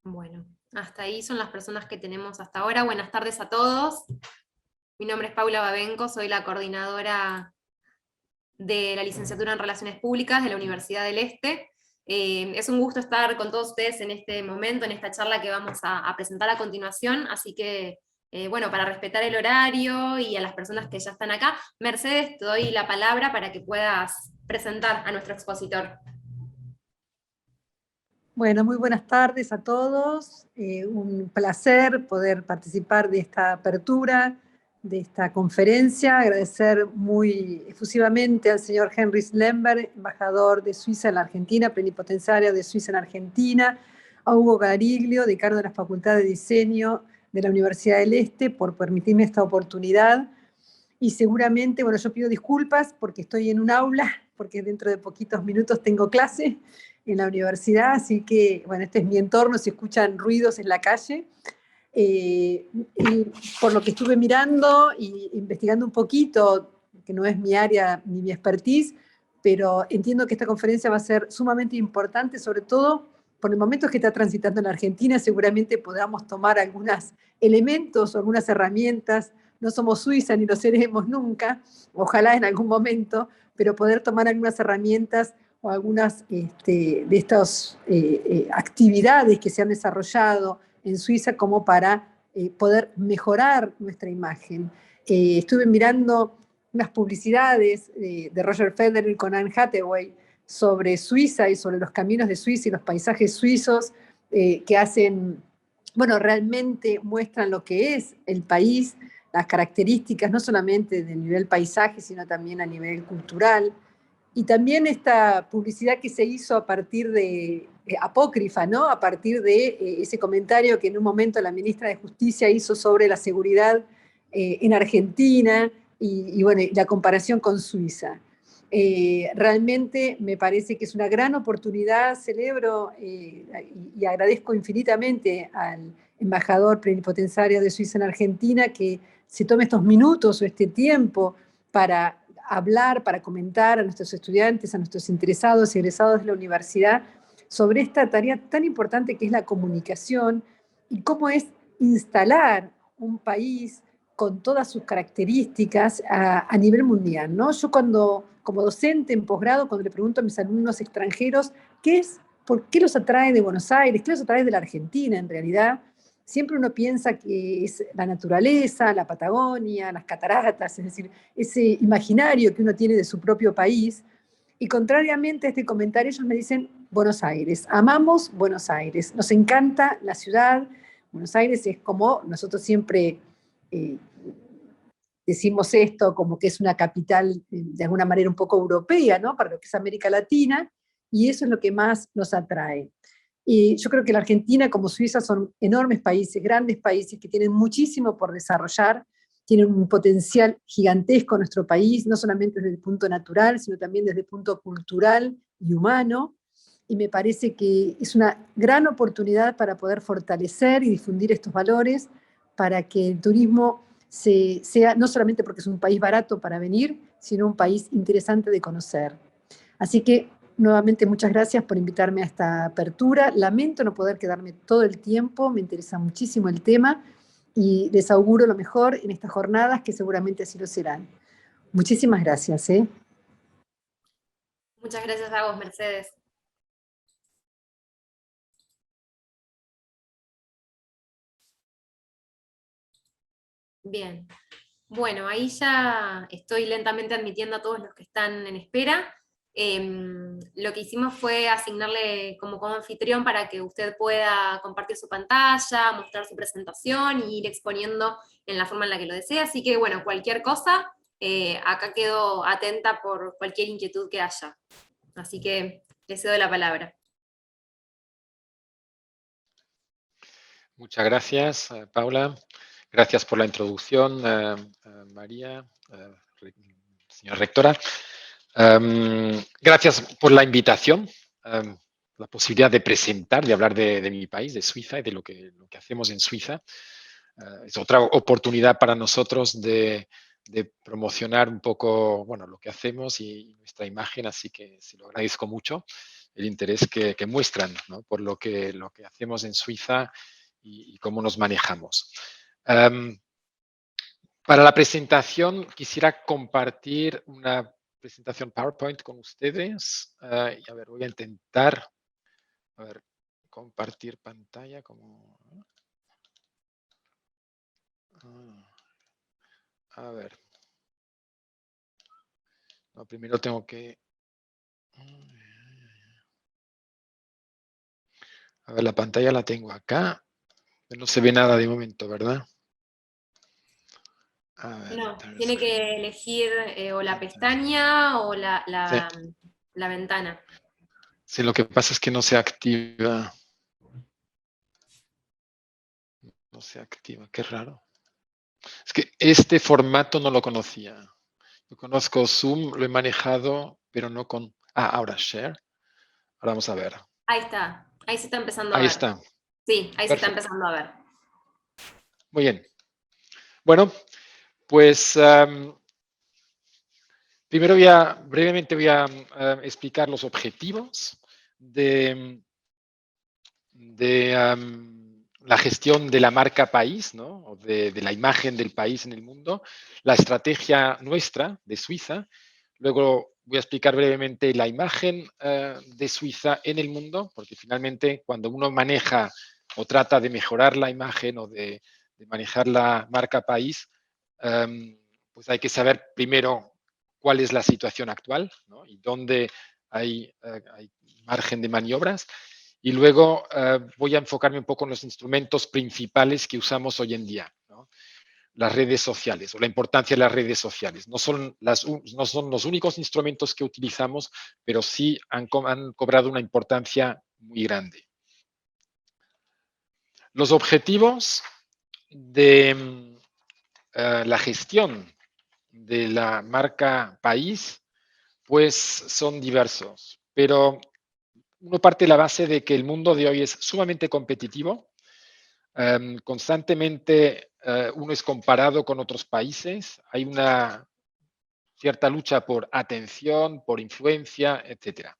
Bueno, hasta ahí son las personas que tenemos hasta ahora. Buenas tardes a todos. Mi nombre es Paula Babenco, soy la coordinadora de la licenciatura en Relaciones Públicas de la Universidad del Este. Es un gusto estar con todos ustedes en este momento, en esta charla que vamos a presentar a continuación, así que, bueno, para respetar el horario y a las personas que ya están acá, Mercedes, te doy la palabra para que puedas presentar a nuestro expositor. Bueno, muy buenas tardes a todos. Un placer poder participar de esta apertura, de esta conferencia. Agradecer muy efusivamente al señor Henry Slemberg, embajador de Suiza en la Argentina, plenipotenciario de Suiza en Argentina, a Hugo Gariglio, decano de la Facultad de Diseño de la Universidad del Este, por permitirme esta oportunidad. Y seguramente, bueno, yo pido disculpas porque estoy en un aula, porque dentro de poquitos minutos tengo clase en la universidad, así que, bueno, este es mi entorno, se escuchan ruidos en la calle. Y por lo que estuve mirando e investigando un poquito, que no es mi área ni mi expertise, pero entiendo que esta conferencia va a ser sumamente importante, sobre todo por el momento que está transitando en la Argentina. Seguramente podamos tomar algunos elementos o algunas herramientas. No somos Suiza ni lo seremos nunca, ojalá en algún momento, pero poder tomar algunas herramientas o algunas de estas actividades que se han desarrollado en Suiza como para poder mejorar nuestra imagen. Estuve mirando unas publicidades de Roger Federer con Anne Hathaway sobre Suiza y sobre los caminos de Suiza y los paisajes suizos que hacen, bueno, realmente muestran lo que es el país, las características no solamente del nivel paisaje, sino también a nivel cultural. Y también esta publicidad que se hizo a partir de apócrifa, ¿no? A partir de ese comentario que en un momento la ministra de Justicia hizo sobre la seguridad en Argentina y bueno, la comparación con Suiza. Realmente me parece que es una gran oportunidad, celebro y agradezco infinitamente al embajador plenipotenciario de Suiza en Argentina que se tome estos minutos o este tiempo para hablar, para comentar a nuestros estudiantes, a nuestros interesados y egresados de la universidad sobre esta tarea tan importante que es la comunicación y cómo es instalar un país con todas sus características a nivel mundial, ¿no? Yo como docente en posgrado, cuando le pregunto a mis alumnos extranjeros, ¿por qué los atrae de Buenos Aires? ¿Qué los atrae de la Argentina en realidad? Siempre uno piensa que es la naturaleza, la Patagonia, las cataratas, es decir, ese imaginario que uno tiene de su propio país. Y contrariamente a este comentario, ellos me dicen Buenos Aires, amamos Buenos Aires, nos encanta la ciudad. Buenos Aires es como nosotros siempre eh, decimos esto, como que es una capital de alguna manera un poco europea, ¿no? Para lo que es América Latina, y eso es lo que más nos atrae. Y yo creo que la Argentina como Suiza son enormes países, grandes países que tienen muchísimo por desarrollar, tienen un potencial gigantesco nuestro país, no solamente desde el punto natural, sino también desde el punto cultural y humano. Y me parece que es una gran oportunidad para poder fortalecer y difundir estos valores, para que el turismo sea, no solamente porque es un país barato para venir, sino un país interesante de conocer. Así que nuevamente muchas gracias por invitarme a esta apertura. Lamento no poder quedarme todo el tiempo, me interesa muchísimo el tema y les auguro lo mejor en estas jornadas que seguramente así lo serán. Muchísimas gracias. Muchas gracias a vos, Mercedes. Bien, bueno, ahí ya estoy lentamente admitiendo a todos los que están en espera. Lo que hicimos fue asignarle como anfitrión para que usted pueda compartir su pantalla, mostrar su presentación y ir exponiendo en la forma en la que lo desea. Así que, bueno, cualquier cosa, acá quedo atenta por cualquier inquietud que haya. Así que le cedo la palabra. Muchas gracias, Paula. Gracias por la introducción, María, señora rectora. Gracias por la invitación, la posibilidad de presentar, de hablar de mi país, de Suiza y de lo que hacemos en Suiza. Es otra oportunidad para nosotros de promocionar un poco, bueno, lo que hacemos y nuestra imagen, así que se lo agradezco mucho. el interés que muestran, ¿no? Por lo que hacemos en Suiza y cómo nos manejamos. Para la presentación quisiera compartir una presentación PowerPoint con ustedes. Y a ver, voy a intentar compartir pantalla como... A ver. No, primero tengo que... A ver, la pantalla la tengo acá. No se ve nada de momento, ¿verdad? A ver, No, entire tiene screen. que elegir o la pestaña o Sí. la ventana. Sí, lo que pasa es que no se activa. No se activa, qué raro. Es que este formato no lo conocía. Yo conozco Zoom, lo he manejado, pero no con... Ah, ahora Share. Ahora vamos a ver. Ahí se está empezando a Ahí ver. está. Sí, ahí se está Perfecto. empezando a ver. Muy bien. Bueno, pues primero brevemente voy a explicar los objetivos de la gestión de la marca país, ¿no? O de la imagen del país en el mundo, la estrategia nuestra de Suiza. Luego voy a explicar brevemente la imagen de Suiza en el mundo, porque finalmente cuando uno maneja o trata de mejorar la imagen o de manejar la marca país, pues hay que saber primero cuál es la situación actual, ¿no? Y dónde hay margen de maniobras. Y luego voy a enfocarme un poco en los instrumentos principales que usamos hoy en día, ¿no? Las redes sociales o la importancia de las redes sociales. No son los únicos instrumentos que utilizamos, pero sí han cobrado una importancia muy grande. Los objetivos de la gestión de la marca país, pues son diversos, pero uno parte de la base de que el mundo de hoy es sumamente competitivo. Constantemente uno es comparado con otros países. Hay una cierta lucha por atención, por influencia, etcétera.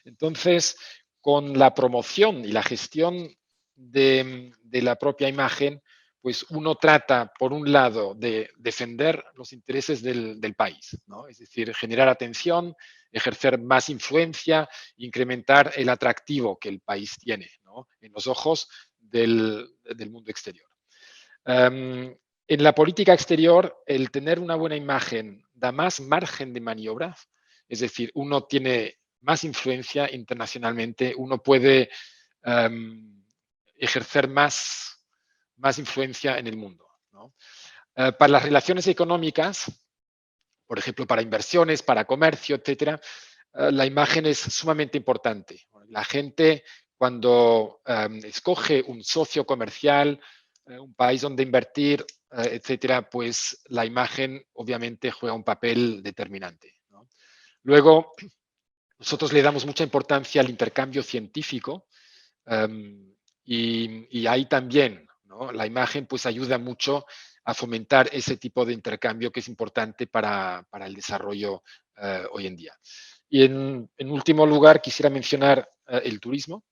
Entonces, con la promoción y la gestión de la propia imagen, pues uno trata, por un lado, de defender los intereses del país, ¿no? Es decir, generar atención, ejercer más influencia, incrementar el atractivo que el país tiene, ¿no? En los ojos del mundo exterior. En la política exterior, el tener una buena imagen da más margen de maniobra, es decir, uno tiene más influencia internacionalmente, uno puede ejercer más influencia en el mundo, ¿no? Para las relaciones económicas, por ejemplo, para inversiones, para comercio, etcétera, la imagen es sumamente importante. La gente, cuando escoge un socio comercial, un país donde invertir, etcétera, pues la imagen obviamente juega un papel determinante, ¿no? Luego, nosotros le damos mucha importancia al intercambio científico y ahí también, ¿no? La imagen pues ayuda mucho a fomentar ese tipo de intercambio que es importante para el desarrollo hoy en día. Y en último lugar, quisiera mencionar el turismo,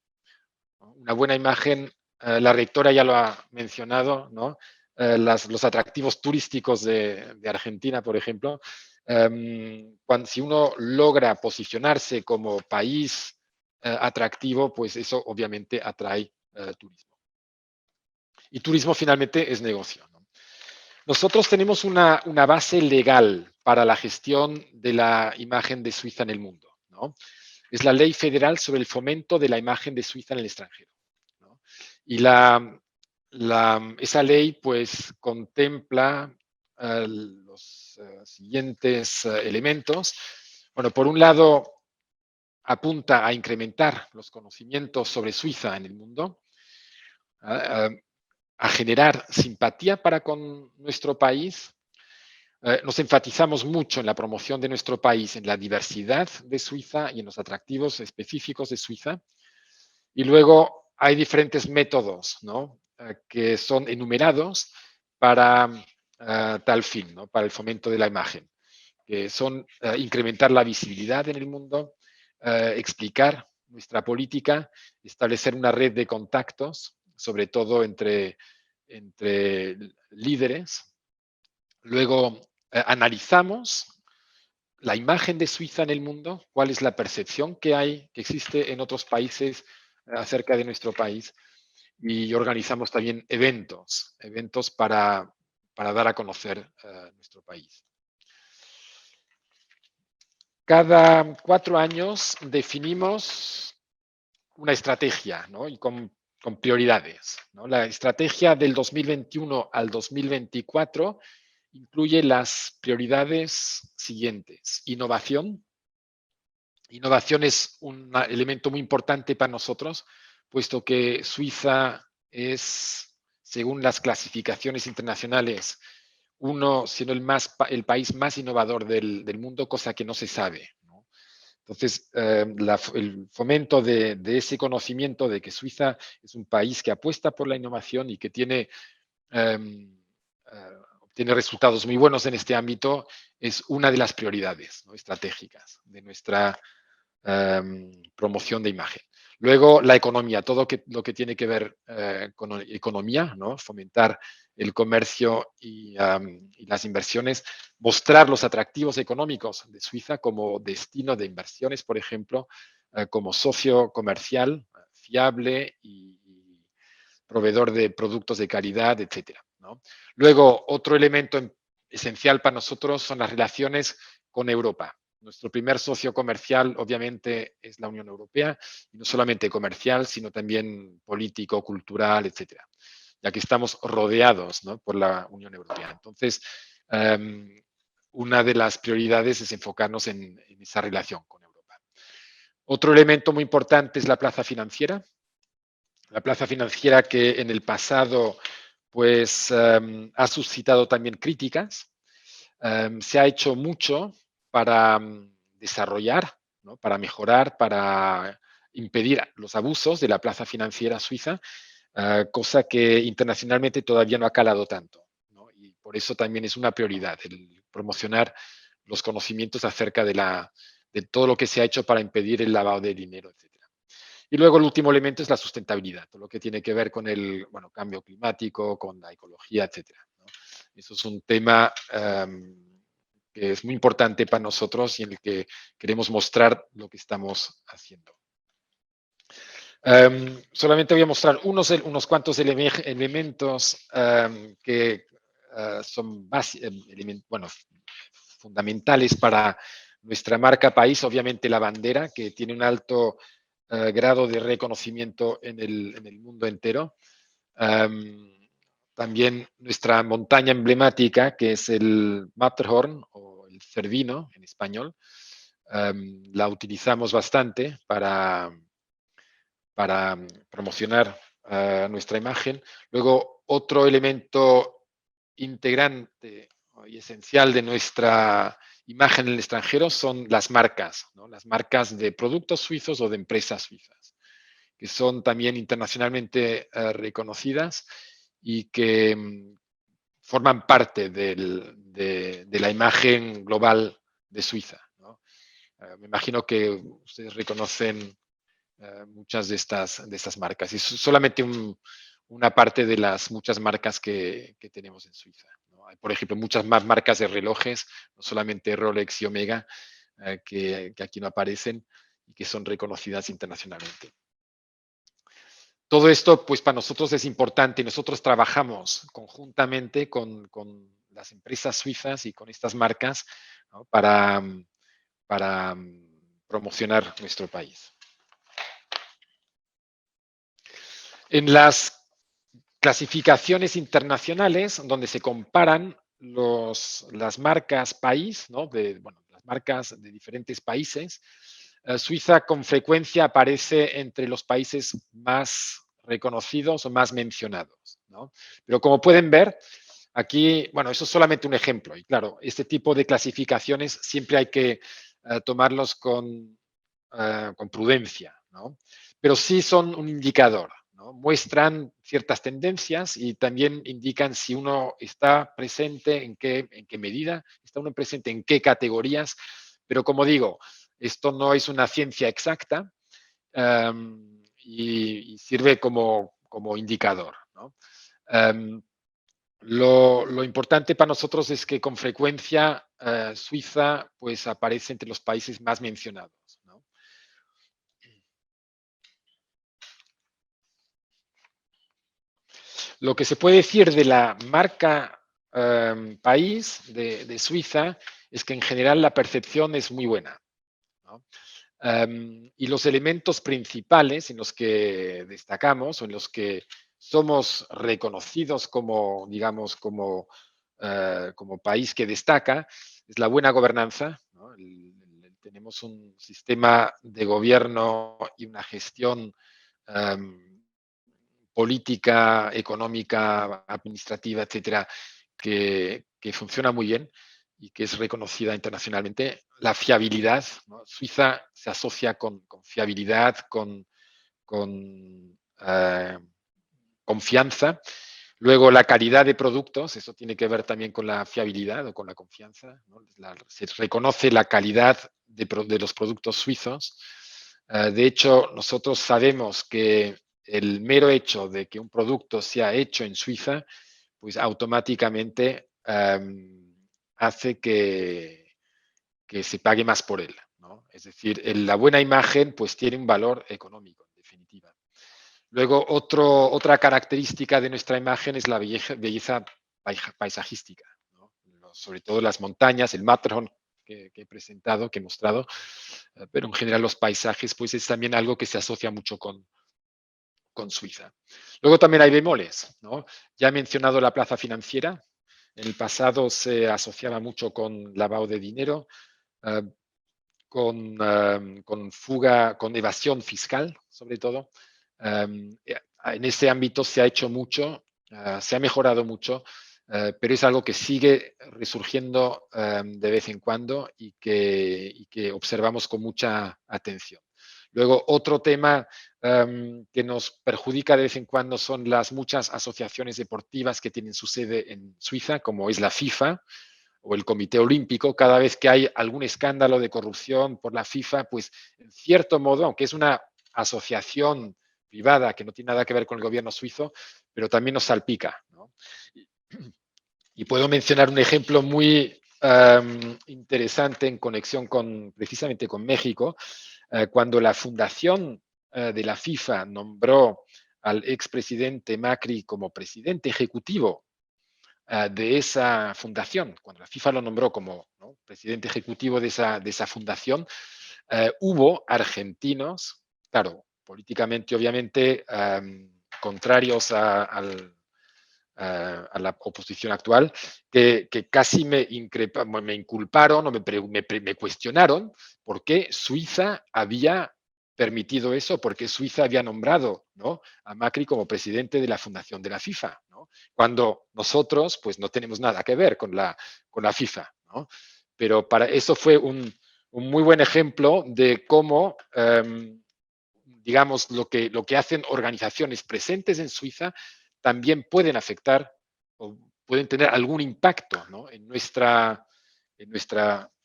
¿no? Una buena imagen, la rectora ya lo ha mencionado, ¿no? Los atractivos turísticos de Argentina, por ejemplo. Si uno logra posicionarse como país atractivo, pues eso obviamente atrae turismo. Y turismo finalmente es negocio, ¿no? Nosotros tenemos una base legal para la gestión de la imagen de Suiza en el mundo, ¿no? Es la Ley Federal sobre el fomento de la imagen de Suiza en el extranjero, ¿no? Y esa ley pues contempla los siguientes elementos. Bueno, por un lado, apunta a incrementar los conocimientos sobre Suiza en el mundo, a generar simpatía para con nuestro país. Nos enfatizamos mucho en la promoción de nuestro país, en la diversidad de Suiza y en los atractivos específicos de Suiza. Y luego hay diferentes métodos, ¿no? Que son enumerados para tal fin, ¿no? Para el fomento de la imagen, que son incrementar la visibilidad en el mundo, explicar nuestra política, establecer una red de contactos, sobre todo entre líderes. Luego analizamos la imagen de Suiza en el mundo, cuál es la percepción que existe en otros países acerca de nuestro país, y organizamos también eventos para dar a conocer nuestro país. Cada 4 años definimos una estrategia, ¿no? Y con prioridades, ¿no? La estrategia del 2021 al 2024 incluye las prioridades siguientes. Innovación. Innovación es un elemento muy importante para nosotros, puesto que Suiza es, según las clasificaciones internacionales, siendo el país más innovador del mundo, cosa que no se sabe, ¿no? Entonces, el fomento de ese conocimiento de que Suiza es un país que apuesta por la innovación y que obtiene resultados muy buenos en este ámbito es una de las prioridades, ¿no?, estratégicas de nuestra promoción de imagen. Luego, la economía, todo lo que tiene que ver con economía, ¿no? Fomentar el comercio y las inversiones, mostrar los atractivos económicos de Suiza como destino de inversiones, por ejemplo, como socio comercial fiable y proveedor de productos de calidad, etcétera, ¿no? Luego, otro elemento esencial para nosotros son las relaciones con Europa. Nuestro primer socio comercial, obviamente, es la Unión Europea, y no solamente comercial, sino también político, cultural, etcétera, ya que estamos rodeados, ¿no?, por la Unión Europea. Entonces, una de las prioridades es enfocarnos en esa relación con Europa. Otro elemento muy importante es la plaza financiera. La plaza financiera que en el pasado pues, ha suscitado también críticas. Se ha hecho mucho para desarrollar, ¿no?, para mejorar, para impedir los abusos de la plaza financiera suiza, cosa que internacionalmente todavía no ha calado tanto, ¿no? Y por eso también es una prioridad el promocionar los conocimientos acerca de todo lo que se ha hecho para impedir el lavado de dinero, etc. Y luego el último elemento es la sustentabilidad, todo lo que tiene que ver con el cambio climático, con la ecología, etcétera, ¿no? Eso es un tema que es muy importante para nosotros y en el que queremos mostrar lo que estamos haciendo. Solamente voy a mostrar unos cuantos elementos que son fundamentales para nuestra marca país. Obviamente la bandera, que tiene un alto grado de reconocimiento en el mundo entero. También nuestra montaña emblemática, que es el Matterhorn o el Cervino en español. La utilizamos bastante para promocionar nuestra imagen. Luego, otro elemento integrante y esencial de nuestra imagen en el extranjero son las marcas, ¿no? Las marcas de productos suizos o de empresas suizas, que son también internacionalmente reconocidas y que forman parte de la imagen global de Suiza, ¿no? Me imagino que ustedes reconocen muchas de estas marcas. Y es solamente una parte de las muchas marcas que tenemos en Suiza, ¿no? Hay, por ejemplo, muchas más marcas de relojes, no solamente Rolex y Omega, que aquí no aparecen y que son reconocidas internacionalmente. Todo esto, pues, para nosotros es importante. Nosotros trabajamos conjuntamente con las empresas suizas y con estas marcas, ¿no?, para promocionar nuestro país. En las clasificaciones internacionales, donde se comparan las marcas país, ¿no?, las marcas de diferentes países, Suiza con frecuencia aparece entre los países más reconocidos o más mencionados, ¿no? Pero como pueden ver, aquí, eso es solamente un ejemplo. Y claro, este tipo de clasificaciones siempre hay que tomarlos con prudencia, ¿no? Pero sí son un indicador, ¿no? Muestran ciertas tendencias y también indican si uno está presente, en qué medida está uno presente, en qué categorías. Pero como digo, esto no es una ciencia exacta y sirve como indicador, ¿no? Lo importante para nosotros es que con frecuencia Suiza pues, aparece entre los países más mencionados, ¿no? Lo que se puede decir de la marca país de Suiza es que en general la percepción es muy buena, ¿no? Y los elementos principales en los que destacamos o en los que somos reconocidos como, digamos, como país que destaca es la buena gobernanza, ¿no? Tenemos un sistema de gobierno y una gestión política, económica, administrativa, etcétera, que funciona muy bien y que es reconocida internacionalmente. La fiabilidad, ¿no? Suiza se asocia con fiabilidad, con confianza. Luego, la calidad de productos, eso tiene que ver también con la fiabilidad o con la confianza, ¿no? Se reconoce la calidad de los productos suizos. De hecho, nosotros sabemos que el mero hecho de que un producto sea hecho en Suiza, pues automáticamente hace que se pague más por él, ¿no? Es decir, la buena imagen pues tiene un valor económico, en definitiva. Luego, otra característica de nuestra imagen es la belleza paisajística, ¿no? Sobre todo las montañas, el Matterhorn que he presentado, que he mostrado, pero en general los paisajes pues es también algo que se asocia mucho con Suiza. Luego también hay bemoles, ¿no? Ya he mencionado la plaza financiera. En el pasado se asociaba mucho con lavado de dinero, eh, con fuga, con evasión fiscal, sobre todo. En ese ámbito se ha hecho mucho, se ha mejorado mucho, pero es algo que sigue resurgiendo de vez en cuando y que observamos con mucha atención. Luego, otro tema que nos perjudica de vez en cuando son las muchas asociaciones deportivas que tienen su sede en Suiza, como es la FIFA o el Comité Olímpico. Cada vez que hay algún escándalo de corrupción por la FIFA, pues en cierto modo, aunque es una asociación privada que no tiene nada que ver con el gobierno suizo, pero también nos salpica, ¿no? Y puedo mencionar un ejemplo muy interesante en conexión precisamente con México, cuando la fundación de la FIFA nombró al expresidente Macri como presidente ejecutivo de esa fundación, cuando la FIFA lo nombró como, ¿no?, presidente ejecutivo de esa fundación, hubo argentinos, claro, políticamente obviamente contrarios a la oposición actual, que casi me inculparon o me cuestionaron por qué Suiza había permitido eso, porque Suiza había nombrado, ¿no?, a Macri como presidente de la fundación de la FIFA, ¿no?, cuando nosotros pues no tenemos nada que ver con la FIFA, ¿no? Pero para eso fue un muy buen ejemplo de cómo, digamos, lo que hacen organizaciones presentes en Suiza también pueden afectar o pueden tener algún impacto, ¿no?, en nuestra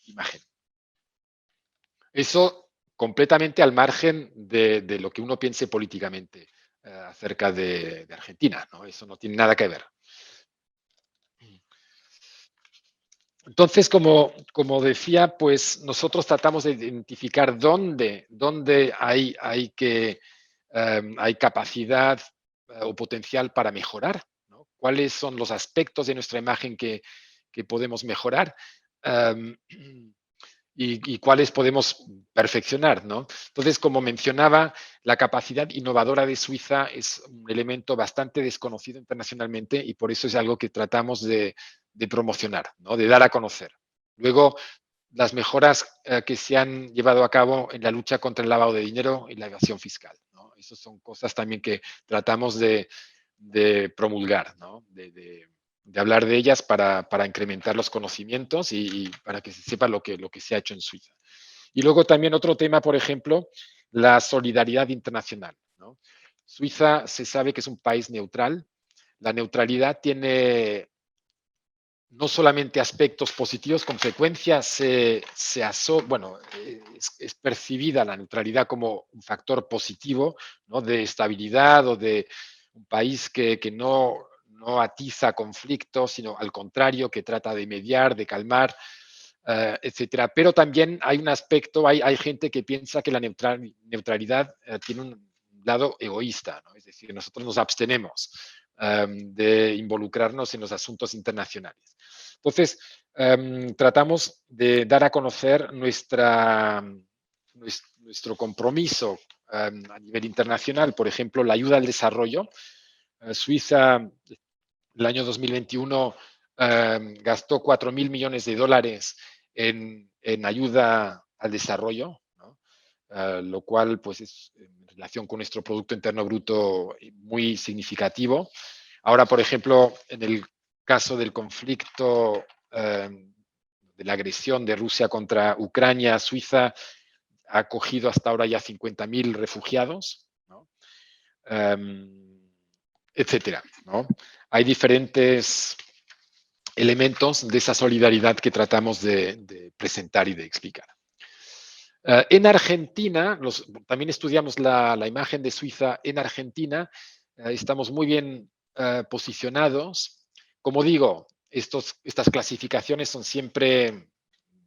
imagen. Eso completamente al margen de lo que uno piense políticamente acerca de Argentina, ¿no? Eso no tiene nada que ver. Entonces, como decía, pues nosotros tratamos de identificar dónde hay capacidad o potencial para mejorar, ¿no? Cuáles son los aspectos de nuestra imagen que podemos mejorar, um, y cuáles podemos perfeccionar, ¿no? Entonces, como mencionaba, la capacidad innovadora de Suiza es un elemento bastante desconocido internacionalmente y por eso es algo que tratamos de promocionar, ¿no?, de dar a conocer. Luego, las mejoras que se han llevado a cabo en la lucha contra el lavado de dinero y la evasión fiscal, ¿no? Esas son cosas también que tratamos de promulgar, ¿no?, de hablar de ellas para incrementar los conocimientos y para que se sepa lo que se ha hecho en Suiza. Y luego también otro tema, por ejemplo, la solidaridad internacional, ¿no? Suiza se sabe que es un país neutral. La neutralidad no solamente aspectos positivos, con frecuencia es percibida la neutralidad como un factor positivo, ¿no?, de estabilidad o de un país que no atiza conflictos, sino al contrario, que trata de mediar, de calmar, etcétera. Pero también hay un aspecto, hay gente que piensa que la neutralidad tiene un lado egoísta, ¿no? Es decir, nosotros nos abstenemos de involucrarnos en los asuntos internacionales. Entonces, tratamos de dar a conocer nuestro compromiso a nivel internacional, por ejemplo, la ayuda al desarrollo. Suiza, el año 2021, gastó 4.000 millones de dólares en ayuda al desarrollo, ¿no? Lo cual pues, es en relación con nuestro Producto Interno Bruto muy significativo. Ahora, por ejemplo, en el caso del conflicto de la agresión de Rusia contra Ucrania, Suiza ha acogido hasta ahora ya 50.000 refugiados, ¿no? Etcétera, ¿no? Hay diferentes elementos de esa solidaridad que tratamos de presentar y de explicar. En Argentina, también estudiamos la imagen de Suiza en Argentina, estamos muy bien posicionados. Como digo, estas clasificaciones son siempre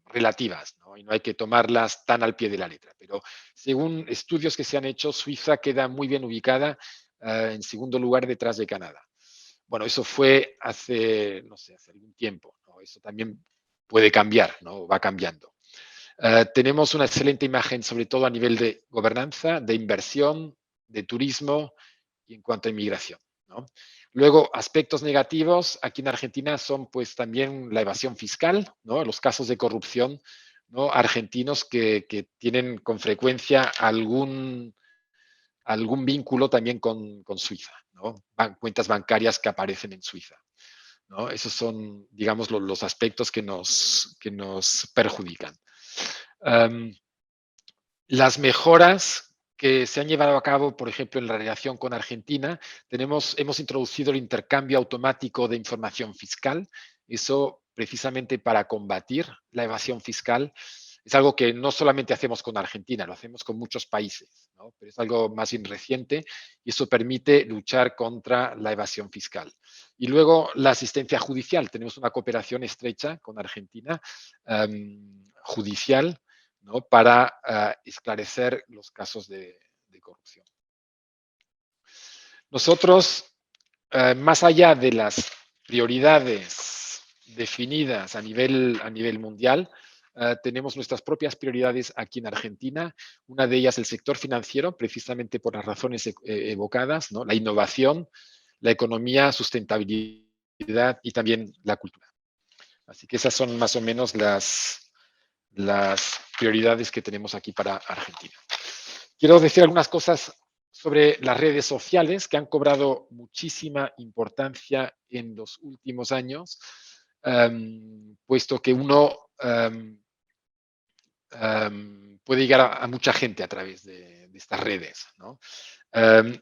relativas, ¿no? Y no hay que tomarlas tan al pie de la letra. Pero según estudios que se han hecho, Suiza queda muy bien ubicada en segundo lugar detrás de Canadá. Bueno, eso fue hace, no sé, hace algún tiempo, ¿no? Eso también puede cambiar, ¿no? Va cambiando. Tenemos una excelente imagen, sobre todo a nivel de gobernanza, de inversión, de turismo y en cuanto a inmigración, ¿no? Luego, aspectos negativos aquí en Argentina son pues también la evasión fiscal, ¿no? Los casos de corrupción, ¿no?, argentinos que tienen con frecuencia algún vínculo también con Suiza, ¿no? Cuentas bancarias que aparecen en Suiza, ¿no? Esos son, digamos, los aspectos que nos perjudican. Las mejoras que se han llevado a cabo, por ejemplo, en la relación con Argentina, hemos introducido el intercambio automático de información fiscal. Eso precisamente para combatir la evasión fiscal. Es algo que no solamente hacemos con Argentina, lo hacemos con muchos países, ¿no? Pero es algo más bien reciente y eso permite luchar contra la evasión fiscal. Y luego la asistencia judicial. Tenemos una cooperación estrecha con Argentina, judicial, ¿no?, para esclarecer los casos de corrupción. Nosotros, más allá de las prioridades definidas a nivel mundial, tenemos nuestras propias prioridades aquí en Argentina. Una de ellas el sector financiero, precisamente por las razones evocadas, ¿no?, la innovación, la economía, sustentabilidad y también la cultura. Así que esas son más o menos las prioridades que tenemos aquí para Argentina. Quiero decir algunas cosas sobre las redes sociales que han cobrado muchísima importancia en los últimos años, puesto que uno puede llegar a mucha gente a través de estas redes, ¿no?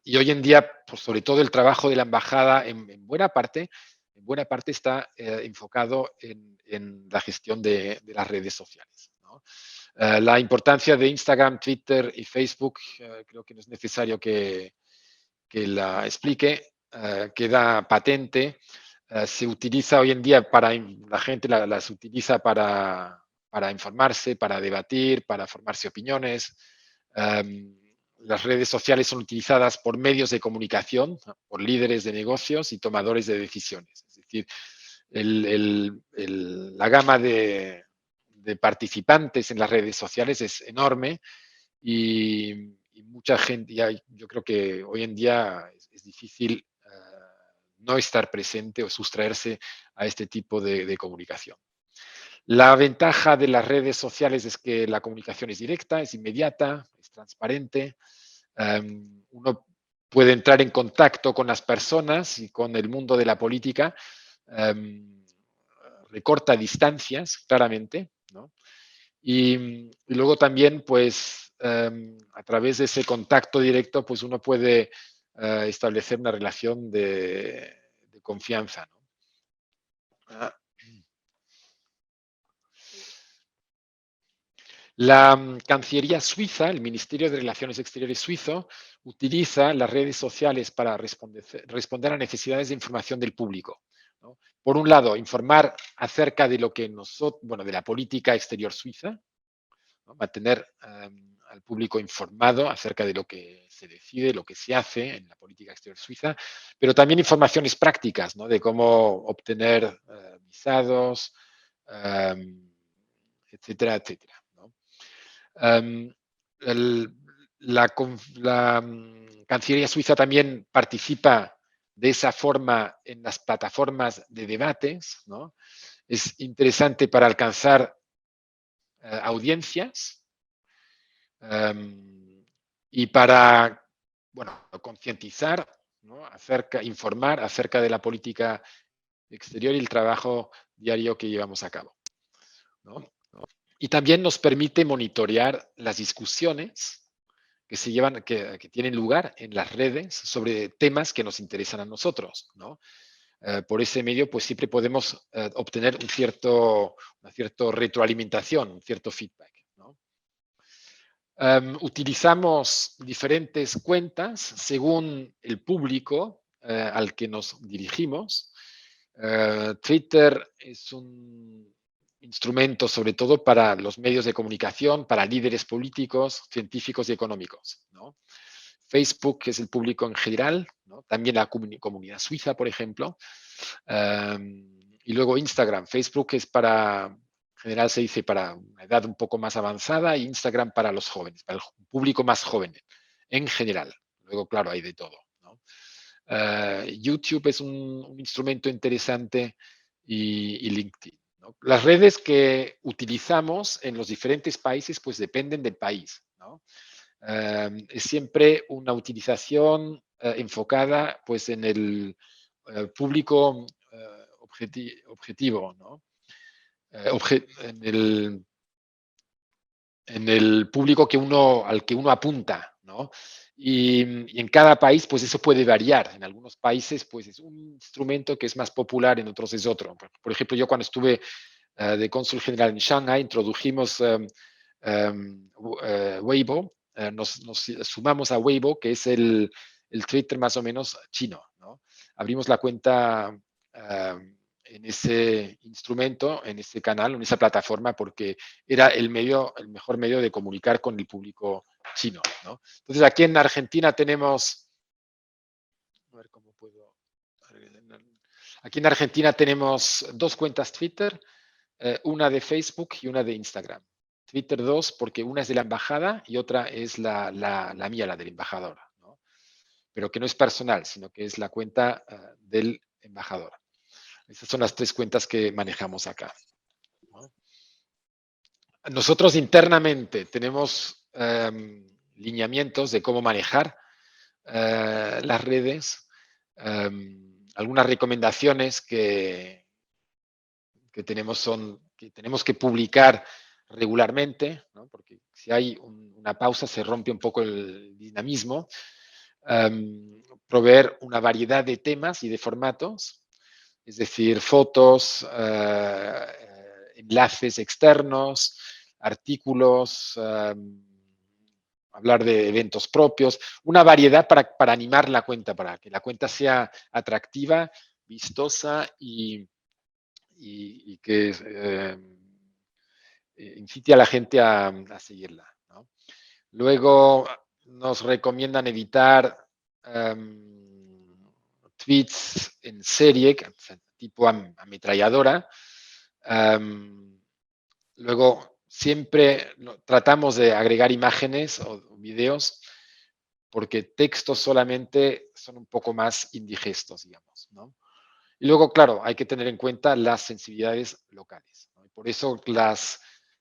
Y hoy en día, pues sobre todo el trabajo de la embajada en buena parte está enfocado en la gestión de las redes sociales, ¿no? La importancia de Instagram, Twitter y Facebook, creo que no es necesario que la explique, queda patente. Se utiliza hoy en día la gente las utiliza para informarse, para debatir, para formarse opiniones. Las redes sociales son utilizadas por medios de comunicación, por líderes de negocios y tomadores de decisiones. Es decir, la gama de participantes en las redes sociales es enorme y mucha gente, yo creo que hoy en día es difícil no estar presente o sustraerse a este tipo de comunicación. La ventaja de las redes sociales es que la comunicación es directa, es inmediata, es transparente. Uno puede entrar en contacto con las personas y con el mundo de la política, recorta distancias, claramente, ¿no? Y luego también, pues, a través de ese contacto directo, pues uno puede establecer una relación de confianza, ¿no? La Cancillería suiza, el Ministerio de Relaciones Exteriores suizo, utiliza las redes sociales para responder a necesidades de información del público, ¿no? Por un lado, informar acerca de lo que de la política exterior suiza, ¿no? Mantener al público informado acerca de lo que se decide, lo que se hace en la política exterior suiza, pero también informaciones prácticas, ¿no? De cómo obtener visados, etcétera, etcétera, ¿no? Um, el- la Cancillería suiza también participa de esa forma en las plataformas de debates, ¿no? Es interesante para alcanzar audiencias y para, bueno, concientizar, ¿no? Informar acerca de la política exterior y el trabajo diario que llevamos a cabo, ¿no? Y también nos permite monitorear las discusiones que se llevan, que tienen lugar en las redes sobre temas que nos interesan a nosotros, ¿no? Por ese medio, pues siempre podemos obtener una cierta retroalimentación, un cierto feedback, ¿no? Utilizamos diferentes cuentas según el público al que nos dirigimos. Twitter es un instrumento sobre todo para los medios de comunicación, para líderes políticos, científicos y económicos, ¿no? Facebook es el público en general, ¿no? También la comunidad suiza, por ejemplo. Y luego Instagram. Facebook es para, en general se dice para una edad un poco más avanzada, y Instagram para los jóvenes, para el público más joven, en general. Luego, claro, hay de todo, ¿no? YouTube es un instrumento interesante y LinkedIn, ¿no? Las redes que utilizamos en los diferentes países pues dependen del país, ¿no? Es siempre una utilización enfocada pues en el público objetivo, ¿no? En el público al que uno apunta, ¿no? Y en cada país, pues eso puede variar. En algunos países, pues es un instrumento que es más popular, en otros es otro. Por ejemplo, yo cuando estuve de cónsul general en Shanghai, introdujimos Weibo, nos sumamos a Weibo, que es el Twitter más o menos chino, ¿no? Abrimos la cuenta en ese instrumento, en ese canal, en esa plataforma, porque era el mejor medio de comunicar con el público chino, ¿no? Entonces, aquí en Argentina tenemos, a ver cómo puedo, aquí en Argentina tenemos dos cuentas Twitter, una de Facebook y una de Instagram. Twitter 2 porque una es de la embajada y otra es la mía, la del embajador, ¿no? Pero que no es personal, sino que es la cuenta del embajador. Estas son las tres cuentas que manejamos acá, ¿no? Nosotros internamente tenemos lineamientos de cómo manejar las redes, algunas recomendaciones que tenemos son que tenemos que publicar regularmente, ¿no? Porque si hay una pausa se rompe un poco el dinamismo. Proveer una variedad de temas y de formatos, es decir, fotos, enlaces externos, artículos, hablar de eventos propios, una variedad para animar la cuenta, para que la cuenta sea atractiva, vistosa y que incite a la gente a seguirla, ¿no? Luego nos recomiendan evitar tweets en serie, tipo ametralladora. Luego siempre tratamos de agregar imágenes o videos porque textos solamente son un poco más indigestos, digamos, ¿no? Y luego, claro, hay que tener en cuenta las sensibilidades locales, ¿no? Y por eso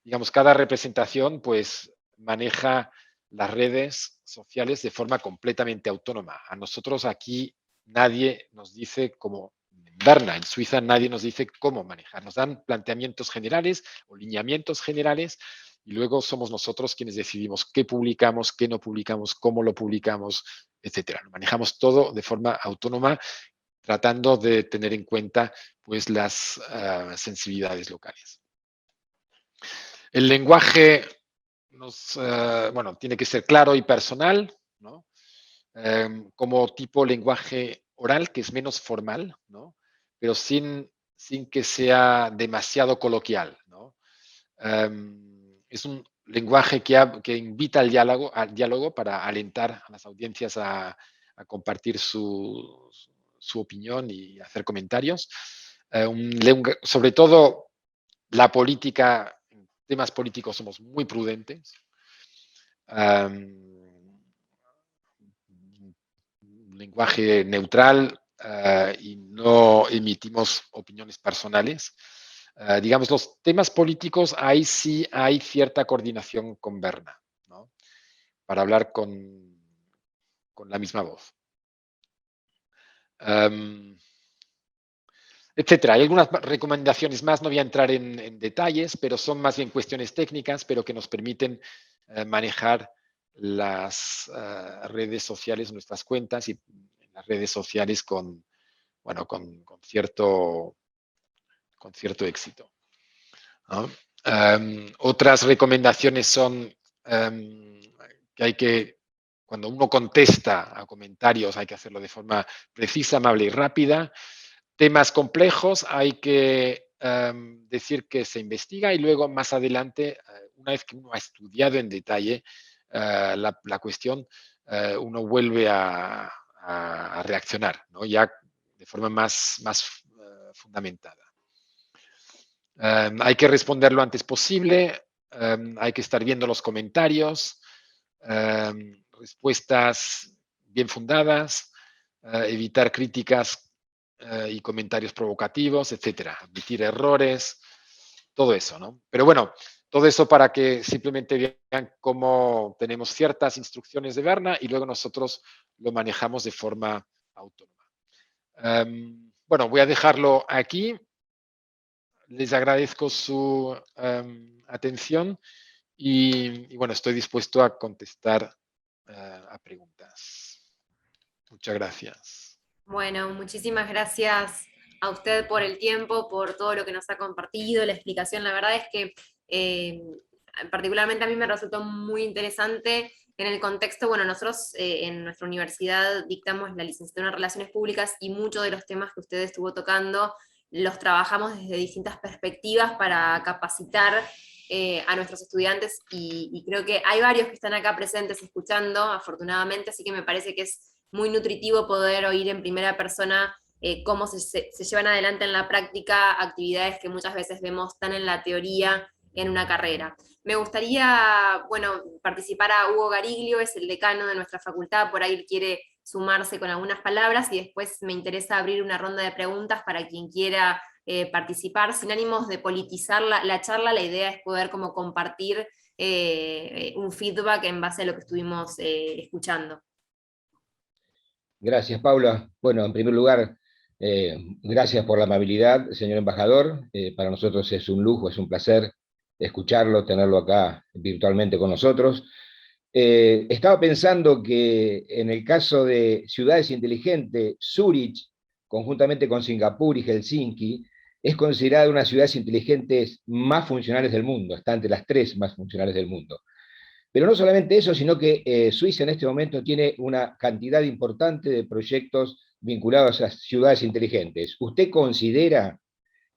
digamos, cada representación pues maneja las redes sociales de forma completamente autónoma. A nosotros aquí nadie nos dice cómo, en Berna, en Suiza, nadie nos dice cómo manejar. Nos dan planteamientos generales o lineamientos generales y luego somos nosotros quienes decidimos qué publicamos, qué no publicamos, cómo lo publicamos, etcétera. Lo manejamos todo de forma autónoma tratando de tener en cuenta pues las sensibilidades locales. El lenguaje bueno, tiene que ser claro y personal, ¿no? Como tipo lenguaje oral, que es menos formal, ¿no? Pero sin que sea demasiado coloquial, ¿no? Es un lenguaje que invita al diálogo para alentar a las audiencias a compartir su opinión y hacer comentarios. Sobre todo la política, en temas políticos somos muy prudentes. Un lenguaje neutral y no emitimos opiniones personales. Digamos, los temas políticos, ahí sí hay cierta coordinación con Berna, ¿no? Para hablar con la misma voz. Etcétera. Hay algunas recomendaciones más, no voy a entrar en detalles, pero son más bien cuestiones técnicas, pero que nos permiten manejar las redes sociales, nuestras cuentas y las redes sociales con cierto éxito, ¿no? Otras recomendaciones son que cuando uno contesta a comentarios, hay que hacerlo de forma precisa, amable y rápida. Temas complejos hay que decir que se investiga y luego más adelante, una vez que uno ha estudiado en detalle la cuestión, uno vuelve a reaccionar, ¿no? Ya de forma más fundamentada. Hay que responder lo antes posible, hay que estar viendo los comentarios, respuestas bien fundadas, evitar críticas y comentarios provocativos, etcétera, admitir errores, todo eso, ¿no? Pero bueno, todo eso para que simplemente vean cómo tenemos ciertas instrucciones de Berna y luego nosotros lo manejamos de forma autónoma. Bueno, voy a dejarlo aquí. Les agradezco su atención y bueno, estoy dispuesto a contestar a preguntas. Muchas gracias. Bueno, muchísimas gracias a usted por el tiempo, por todo lo que nos ha compartido, la explicación. La verdad es que particularmente a mí me resultó muy interesante en el contexto, bueno, nosotros en nuestra universidad dictamos la licenciatura en Relaciones Públicas y muchos de los temas que usted estuvo tocando los trabajamos desde distintas perspectivas para capacitar a nuestros estudiantes y creo que hay varios que están acá presentes escuchando, afortunadamente, así que me parece que es muy nutritivo poder oír en primera persona cómo se llevan adelante en la práctica actividades que muchas veces vemos tan en la teoría en una carrera. Me gustaría, bueno, participar a Hugo Gariglio, es el decano de nuestra facultad, por ahí quiere sumarse con algunas palabras y después me interesa abrir una ronda de preguntas para quien quiera participar, sin ánimos de politizar la charla. La idea es poder como compartir un feedback en base a lo que estuvimos escuchando. Gracias, Paula. Bueno, en primer lugar, gracias por la amabilidad, señor embajador. Para nosotros es un lujo, es un placer escucharlo, tenerlo acá virtualmente con nosotros. Estaba pensando que en el caso de ciudades inteligentes, Zúrich, conjuntamente con Singapur y Helsinki, es considerada una de las ciudades inteligentes más funcionales del mundo, está entre las 3 más funcionales del mundo. Pero no solamente eso, sino que Suiza en este momento tiene una cantidad importante de proyectos vinculados a ciudades inteligentes. ¿Usted considera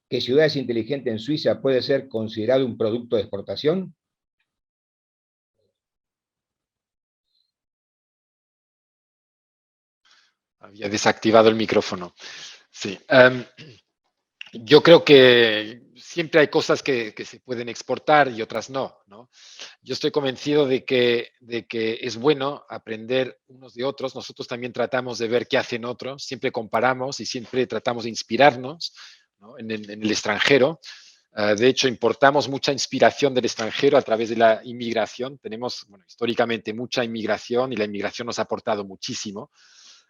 que ciudades inteligentes en Suiza puede ser considerado un producto de exportación? Había desactivado el micrófono. Sí. Yo creo que siempre hay cosas que se pueden exportar y otras no, ¿no? Yo estoy convencido de que es bueno aprender unos de otros. Nosotros también tratamos de ver qué hacen otros, siempre comparamos y siempre tratamos de inspirarnos, ¿no? en el extranjero. De hecho, importamos mucha inspiración del extranjero a través de la inmigración. Tenemos, bueno, históricamente mucha inmigración y la inmigración nos ha aportado muchísimo.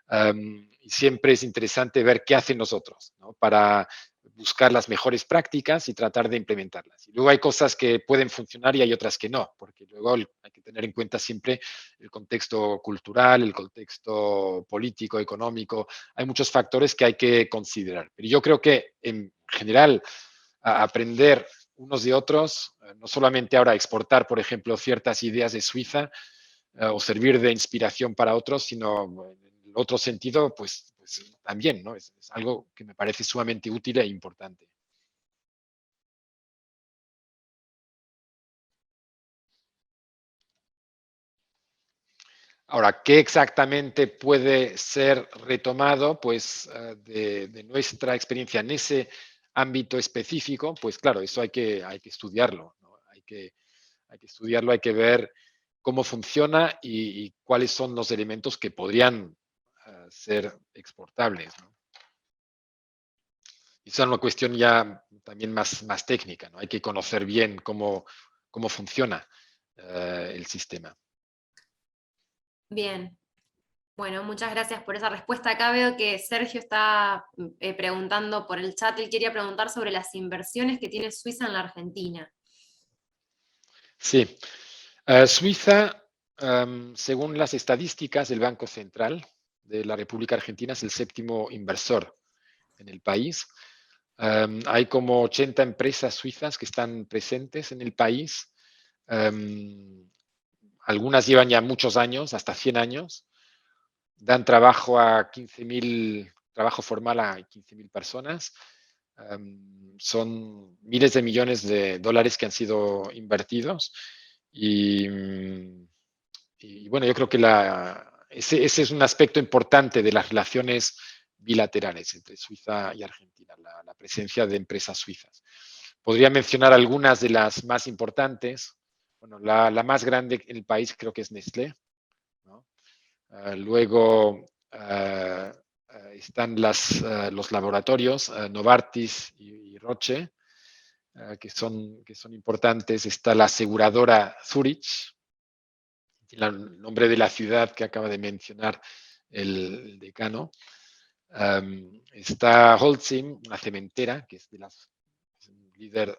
Y siempre es interesante ver qué hacen nosotros, ¿no? Para buscar las mejores prácticas y tratar de implementarlas. Y luego hay cosas que pueden funcionar y hay otras que no, porque luego hay que tener en cuenta siempre el contexto cultural, el contexto político, económico. Hay muchos factores que hay que considerar. Pero yo creo que en general aprender unos y otros, no solamente ahora exportar, por ejemplo, ciertas ideas de Suiza o servir de inspiración para otros, sino en otro sentido, pues también, ¿no? Es algo que me parece sumamente útil e importante. Ahora, ¿qué exactamente puede ser retomado? Pues de nuestra experiencia en ese ámbito específico, pues claro, eso hay que estudiarlo, ¿no? Hay que estudiarlo, hay que ver cómo funciona y cuáles son los elementos que podrían ser exportables, ¿no? Y esa es una cuestión ya también más técnica, ¿no? Hay que conocer bien cómo funciona el sistema. Bien. Bueno, muchas gracias por esa respuesta. Acá veo que Sergio está preguntando por el chat, él quería preguntar sobre las inversiones que tiene Suiza en la Argentina. Sí. Suiza, según las estadísticas del Banco Central de la República Argentina, es el séptimo inversor en el país. Hay como 80 empresas suizas que están presentes en el país. Algunas llevan ya muchos años, hasta 100 años. Dan trabajo a 15.000, trabajo formal a 15.000 personas. Son miles de millones de dólares que han sido invertidos. Y bueno, yo creo que ese es un aspecto importante de las relaciones bilaterales entre Suiza y Argentina, la presencia de empresas suizas. Podría mencionar algunas de las más importantes. Bueno, la más grande en el país creo que es Nestlé, ¿no? Luego están los laboratorios Novartis y Roche, que son importantes. Está la aseguradora Zurich, el nombre de la ciudad que acaba de mencionar el decano. Está Holcim, una cementera, que es un líder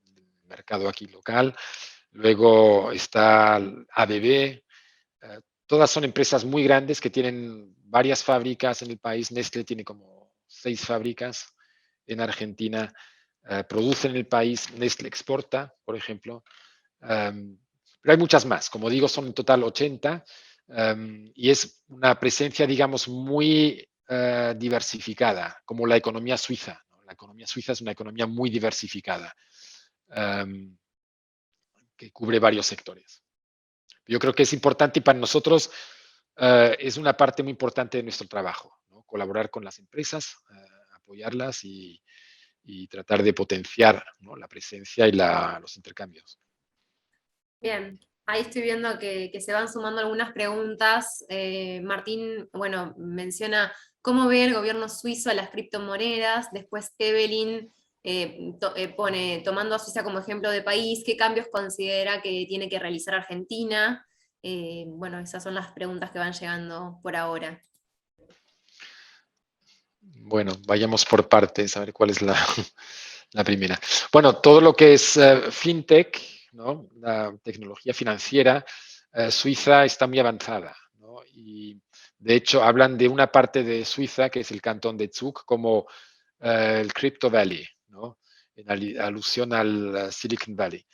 del mercado aquí local. Luego está ABB. Todas son empresas muy grandes que tienen varias fábricas en el país. Nestlé tiene como 6 fábricas en Argentina. Produce en el país. Nestlé exporta, por ejemplo. Pero hay muchas más. Como digo, son en total 80. Y es una presencia, digamos, muy diversificada, como la economía suiza, ¿no? La economía suiza es una economía muy diversificada, que cubre varios sectores. Yo creo que es importante y para nosotros es una parte muy importante de nuestro trabajo, ¿no? Colaborar con las empresas, apoyarlas y tratar de potenciar, ¿no? La presencia y los intercambios. Bien, ahí estoy viendo que se van sumando algunas preguntas. Martín, bueno, menciona cómo ve el gobierno suizo a las criptomonedas. Después Evelyn pone, tomando a Suiza como ejemplo de país, ¿qué cambios considera que tiene que realizar Argentina? Bueno, esas son las preguntas que van llegando por ahora. Bueno, vayamos por partes, a ver cuál es la primera. Bueno, todo lo que es fintech, ¿no? La tecnología financiera, Suiza está muy avanzada, ¿no? Y de hecho hablan de una parte de Suiza, que es el cantón de Zug, como el Crypto Valley, ¿no? En alusión al Silicon Valley.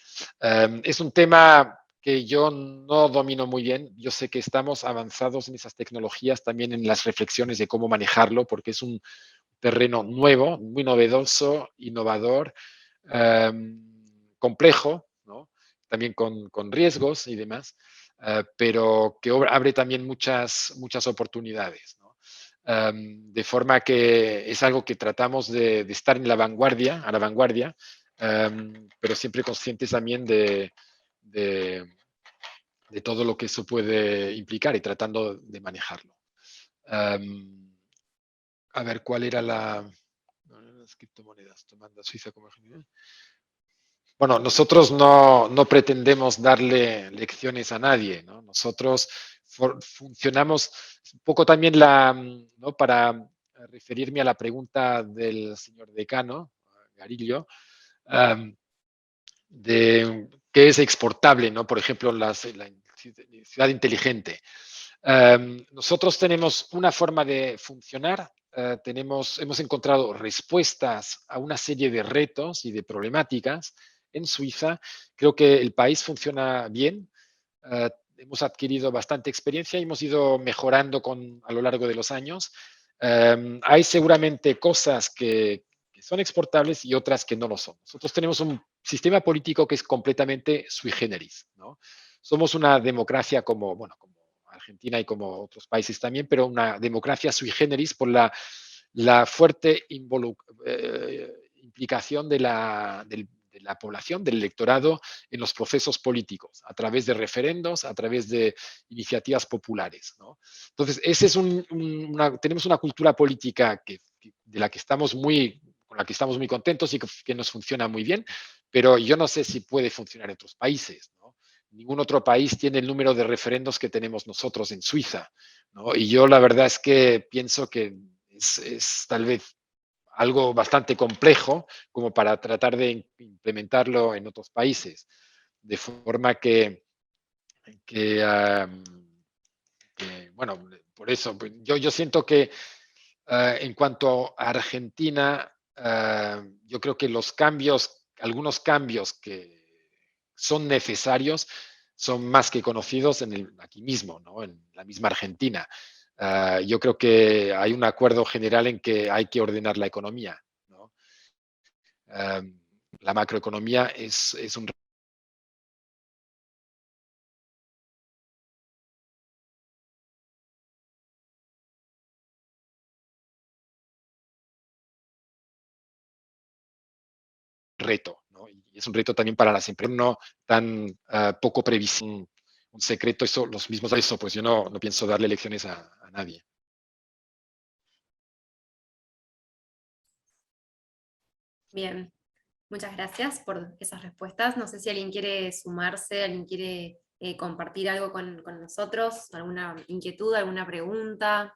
Es un tema que yo no domino muy bien. Yo sé que estamos avanzados en esas tecnologías, también en las reflexiones de cómo manejarlo, porque es un terreno nuevo, muy novedoso, innovador, complejo, ¿no? También con riesgos y demás, pero que abre también muchas oportunidades, ¿no? De forma que es algo que tratamos de estar en la vanguardia, a la vanguardia, pero siempre conscientes también de todo lo que eso puede implicar y tratando de manejarlo. A ver, ¿cuál era las criptomonedas? Tomando a Suiza como ejemplo. Bueno, nosotros no pretendemos darle lecciones a nadie, ¿no? Nosotros funcionamos un poco también ¿no? Para referirme a la pregunta del señor decano, Garillo, de qué es exportable, ¿no? Por ejemplo, la ciudad inteligente. Nosotros tenemos una forma de funcionar hemos encontrado respuestas a una serie de retos y de problemáticas en Suiza. Creo que el país funciona bien. Hemos adquirido bastante experiencia y hemos ido mejorando a lo largo de los años. Hay seguramente cosas que son exportables y otras que no lo son. Nosotros tenemos un sistema político que es completamente sui generis, ¿no? Somos una democracia como Argentina y como otros países también, pero una democracia sui generis por la fuerte implicación de la población, del electorado en los procesos políticos, a través de referendos, a través de iniciativas populares, ¿no? Entonces, tenemos una cultura política con la que estamos muy contentos y que nos funciona muy bien, pero yo no sé si puede funcionar en otros países, ¿no? Ningún otro país tiene el número de referendos que tenemos nosotros en Suiza, ¿no? Y yo la verdad es que pienso que es tal vez algo bastante complejo como para tratar de implementarlo en otros países. De forma bueno, por eso, pues, yo siento que en cuanto a Argentina, yo creo que algunos cambios que son necesarios, son más que conocidos aquí mismo, ¿no? En la misma Argentina. Yo creo que hay un acuerdo general en que hay que ordenar la economía, ¿no? La macroeconomía es un reto, ¿no? Y es un reto también para las empresas, no tan poco previsible, un secreto, eso, los mismos de eso, pues yo no pienso darle lecciones a nadie. Bien, muchas gracias por esas respuestas. No sé si alguien quiere sumarse, alguien quiere compartir algo con nosotros, alguna inquietud, alguna pregunta.